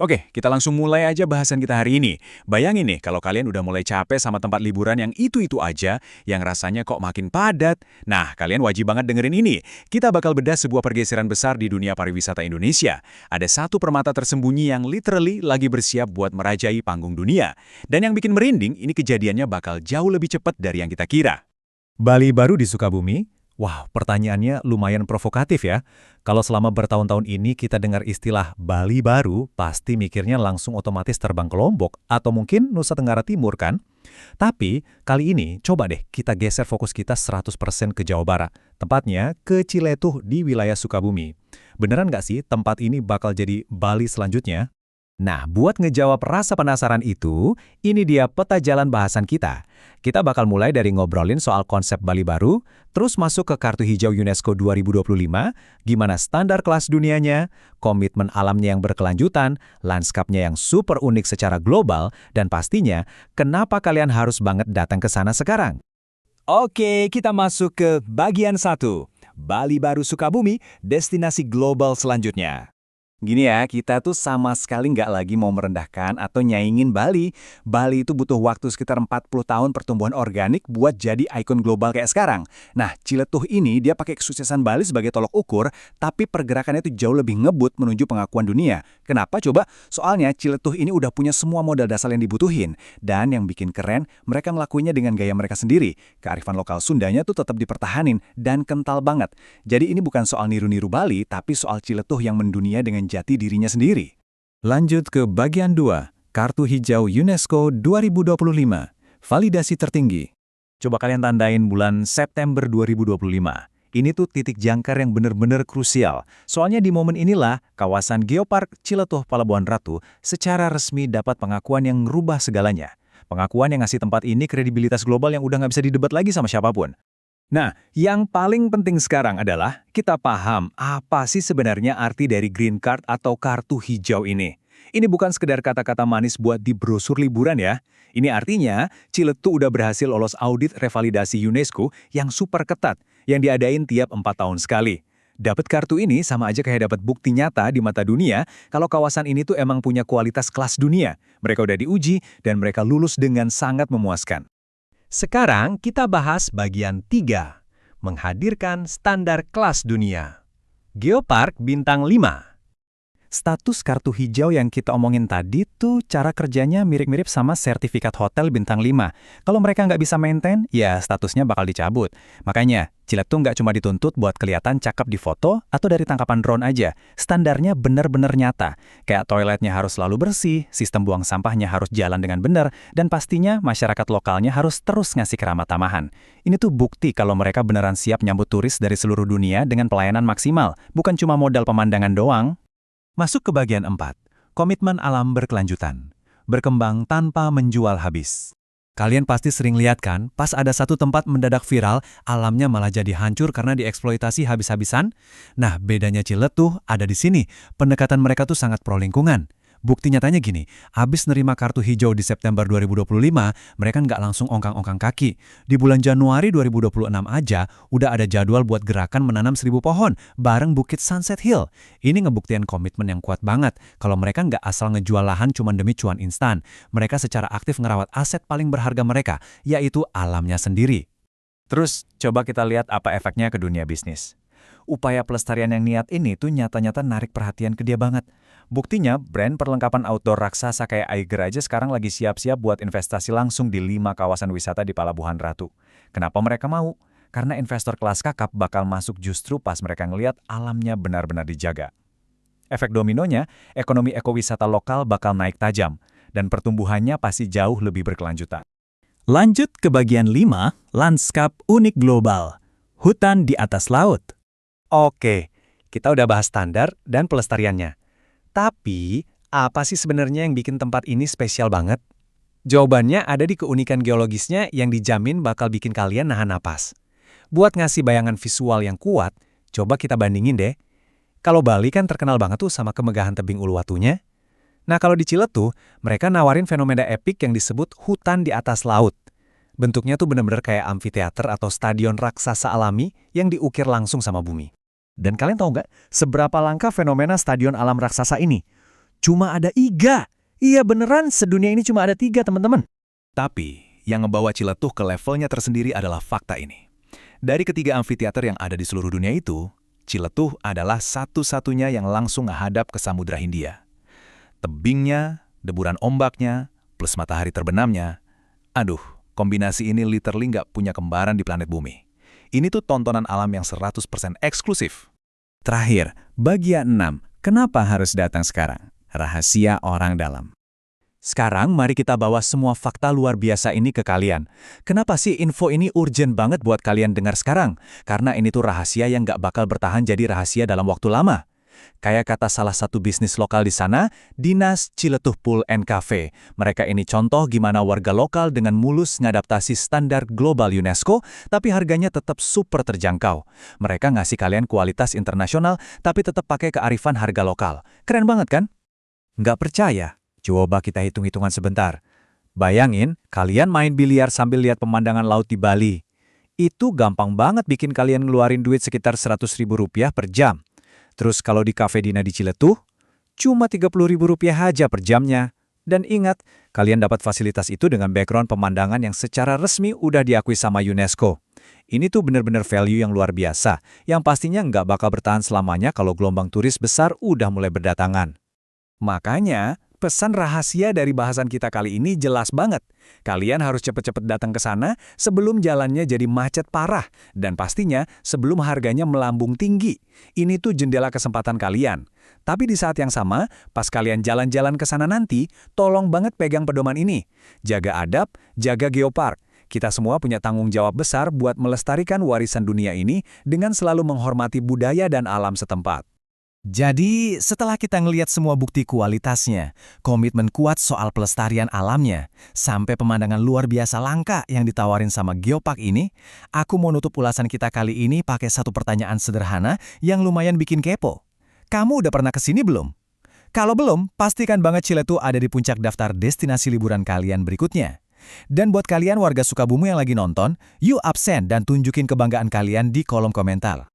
Oke, kita langsung mulai aja bahasan kita hari ini. Bayangin nih, kalau kalian udah mulai capek sama tempat liburan yang itu-itu aja, yang rasanya kok makin padat. Nah, kalian wajib banget dengerin ini. Kita bakal bedah sebuah pergeseran besar di dunia pariwisata Indonesia. Ada satu permata tersembunyi yang literally lagi bersiap buat merajai panggung dunia. Dan yang bikin merinding, ini kejadiannya bakal jauh lebih cepat dari yang kita kira. Bali baru di Sukabumi? Wah, pertanyaannya lumayan provokatif ya. Kalau selama bertahun-tahun ini kita dengar istilah Bali baru, pasti mikirnya langsung otomatis terbang ke Lombok atau mungkin Nusa Tenggara Timur kan? Tapi kali ini coba deh kita geser fokus kita 100% ke Jawa Barat. Tepatnya ke Ciletuh di wilayah Sukabumi. Beneran nggak sih tempat ini bakal jadi Bali selanjutnya? Nah, buat ngejawab rasa penasaran itu, ini dia peta jalan bahasan kita. Kita bakal mulai dari ngobrolin soal konsep Bali baru, terus masuk ke Kartu Hijau UNESCO 2025, gimana standar kelas dunianya, komitmen alamnya yang berkelanjutan, lanskapnya yang super unik secara global, dan pastinya, kenapa kalian harus banget datang ke sana sekarang? Oke, kita masuk ke bagian 1. Bali baru Sukabumi, destinasi global selanjutnya. Gini ya, kita tuh sama sekali nggak lagi mau merendahkan atau nyaingin Bali. Bali itu butuh waktu sekitar 40 tahun pertumbuhan organik buat jadi ikon global kayak sekarang. Nah, Ciletuh ini dia pakai kesuksesan Bali sebagai tolok ukur, tapi pergerakannya itu jauh lebih ngebut menuju pengakuan dunia. Kenapa coba? Soalnya Ciletuh ini udah punya semua modal dasar yang dibutuhin. Dan yang bikin keren, mereka ngelakuinnya dengan gaya mereka sendiri. Kearifan lokal Sundanya tuh tetap dipertahanin dan kental banget. Jadi ini bukan soal niru-niru Bali, tapi soal Ciletuh yang mendunia dengan jati dirinya sendiri. Lanjut ke bagian 2, Kartu Hijau UNESCO 2025, validasi tertinggi. Coba kalian tandain bulan September 2025. Ini tuh titik jangkar yang benar-benar krusial. Soalnya di momen inilah, kawasan Geopark Ciletuh Palabuhan Ratu secara resmi dapat pengakuan yang ngerubah segalanya. Pengakuan yang ngasih tempat ini kredibilitas global yang udah nggak bisa didebat lagi sama siapapun. Nah, yang paling penting sekarang adalah kita paham apa sih sebenarnya arti dari Green Card atau kartu hijau ini. Ini bukan sekedar kata-kata manis buat di brosur liburan ya. Ini artinya Ciletuh udah berhasil lolos audit revalidasi UNESCO yang super ketat, yang diadain tiap 4 tahun sekali. Dapat kartu ini sama aja kayak dapat bukti nyata di mata dunia kalau kawasan ini tuh emang punya kualitas kelas dunia. Mereka udah diuji dan mereka lulus dengan sangat memuaskan. Sekarang kita bahas bagian 3, menghadirkan standar kelas dunia. Geopark Bintang 5. Status kartu hijau yang kita omongin tadi tuh cara kerjanya mirip-mirip sama sertifikat hotel bintang 5. Kalau mereka nggak bisa maintain, ya statusnya bakal dicabut. Makanya, Ciletuh nggak cuma dituntut buat kelihatan cakep di foto atau dari tangkapan drone aja. Standarnya benar-benar nyata. Kayak toiletnya harus selalu bersih, sistem buang sampahnya harus jalan dengan benar, dan pastinya masyarakat lokalnya harus terus ngasih keramat tamahan. Ini tuh bukti kalau mereka beneran siap nyambut turis dari seluruh dunia dengan pelayanan maksimal, bukan cuma modal pemandangan doang. Masuk ke bagian 4, komitmen alam berkelanjutan. Berkembang tanpa menjual habis. Kalian pasti sering lihat kan, pas ada satu tempat mendadak viral, alamnya malah jadi hancur karena dieksploitasi habis-habisan? Nah, bedanya Ciletuh ada di sini. Pendekatan mereka tuh sangat pro lingkungan. Bukti nyatanya gini, habis nerima kartu hijau di September 2025, mereka nggak langsung ongkang-ongkang kaki. Di bulan Januari 2026 aja, udah ada jadwal buat gerakan menanam 1.000 pohon, bareng Bukit Sunset Hill. Ini ngebuktiin komitmen yang kuat banget, kalau mereka nggak asal ngejual lahan cuma demi cuan instan. Mereka secara aktif ngerawat aset paling berharga mereka, yaitu alamnya sendiri. Terus, coba kita lihat apa efeknya ke dunia bisnis. Upaya pelestarian yang niat ini tuh nyata-nyata narik perhatian ke dia banget. Buktinya, brand perlengkapan outdoor raksasa kayak Eiger aja sekarang lagi siap-siap buat investasi langsung di 5 kawasan wisata di Palabuhan Ratu. Kenapa mereka mau? Karena investor kelas kakap bakal masuk justru pas mereka ngelihat alamnya benar-benar dijaga. Efek dominonya, ekonomi ekowisata lokal bakal naik tajam, dan pertumbuhannya pasti jauh lebih berkelanjutan. Lanjut ke bagian 5, lanskap unik global. Hutan di atas laut. Oke, kita udah bahas standar dan pelestariannya. Tapi, apa sih sebenarnya yang bikin tempat ini spesial banget? Jawabannya ada di keunikan geologisnya yang dijamin bakal bikin kalian nahan napas. Buat ngasih bayangan visual yang kuat, coba kita bandingin deh. Kalau Bali kan terkenal banget tuh sama kemegahan tebing Uluwatunya. Nah kalau di Ciletuh, mereka nawarin fenomena epik yang disebut hutan di atas laut. Bentuknya tuh bener-bener kayak amfiteater atau stadion raksasa alami yang diukir langsung sama bumi. Dan kalian tahu nggak seberapa langka fenomena stadion alam raksasa ini? Cuma ada 3. Iya beneran, sedunia ini cuma ada 3, teman-teman. Tapi, yang ngebawa Ciletuh ke levelnya tersendiri adalah fakta ini. Dari ketiga amfiteater yang ada di seluruh dunia itu, Ciletuh adalah satu-satunya yang langsung menghadap ke Samudra Hindia. Tebingnya, deburan ombaknya, plus matahari terbenamnya. Aduh, kombinasi ini literally nggak punya kembaran di planet bumi. Ini tuh tontonan alam yang 100% eksklusif. Terakhir, bagian 6. Kenapa harus datang sekarang? Rahasia orang dalam. Sekarang mari kita bawa semua fakta luar biasa ini ke kalian. Kenapa sih info ini urgent banget buat kalian dengar sekarang? Karena ini tuh rahasia yang nggak bakal bertahan jadi rahasia dalam waktu lama. Kayak kata salah satu bisnis lokal di sana, Dinas Ciletuh Pool and Cafe. Mereka ini contoh gimana warga lokal dengan mulus ngadaptasi standar global UNESCO, tapi harganya tetap super terjangkau. Mereka ngasih kalian kualitas internasional, tapi tetap pakai kearifan harga lokal. Keren banget kan? Nggak percaya? Coba kita hitung-hitungan sebentar. Bayangin, kalian main biliar sambil lihat pemandangan laut di Bali. Itu gampang banget bikin kalian ngeluarin duit sekitar Rp100.000 per jam. Terus kalau di Cafe Dina di Ciletuh, cuma Rp30.000 aja per jamnya. Dan ingat, kalian dapat fasilitas itu dengan background pemandangan yang secara resmi udah diakui sama UNESCO. Ini tuh bener-bener value yang luar biasa, yang pastinya nggak bakal bertahan selamanya kalau gelombang turis besar udah mulai berdatangan. Makanya, pesan rahasia dari bahasan kita kali ini jelas banget. Kalian harus cepet-cepet datang ke sana sebelum jalannya jadi macet parah. Dan pastinya sebelum harganya melambung tinggi. Ini tuh jendela kesempatan kalian. Tapi di saat yang sama, pas kalian jalan-jalan ke sana nanti, tolong banget pegang pedoman ini. Jaga adab, jaga geopark. Kita semua punya tanggung jawab besar buat melestarikan warisan dunia ini dengan selalu menghormati budaya dan alam setempat. Jadi, setelah kita ngelihat semua bukti kualitasnya, komitmen kuat soal pelestarian alamnya, sampai pemandangan luar biasa langka yang ditawarin sama Geopark ini, aku mau nutup ulasan kita kali ini pakai satu pertanyaan sederhana yang lumayan bikin kepo. Kamu udah pernah kesini belum? Kalau belum, pastikan banget Ciletuh ada di puncak daftar destinasi liburan kalian berikutnya. Dan buat kalian warga Sukabumi yang lagi nonton, yuk absen dan tunjukin kebanggaan kalian di kolom komentar.